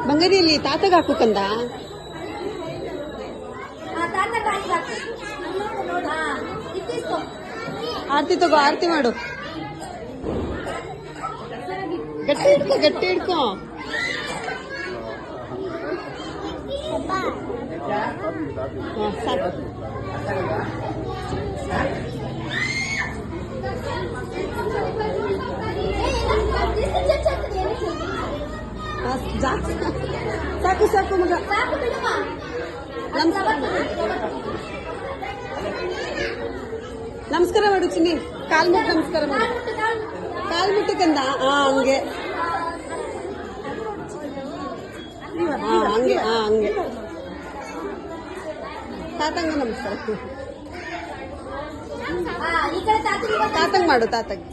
ಬಂಗಾರಿಯಲ್ಲಿ ತಾತಗ ಹಾಕು ಕಂದ. ಆರತಿ ತಗೋ, ಆರತಿ ಮಾಡು. ಗಟ್ಟಿ ಹಿಡ್ಕೊ, ಗಟ್ಟಿ ಹಿಡ್ಕೊ. ಸಾಕು. ಸಾಕು ಸಾಕು ಮಗ. ನಮಸ್ಕಾರ ಮಾಡು ಚಿನ್ನಿ, ಕಾಲ್ ಮುಟ್ಟು ನಮಸ್ಕಾರ ಮಾಡು. ಕಾಲ್ ಮುಟ್ಟು ಕಂದ. ಹಂಗೆ ಹಂಗೆ ಹಂಗೆ. ತಾತಂಗ ನಮಸ್ಕಾರ. ತಾತಂಗ್ ಮಾಡು, ತಾತಂಗ್.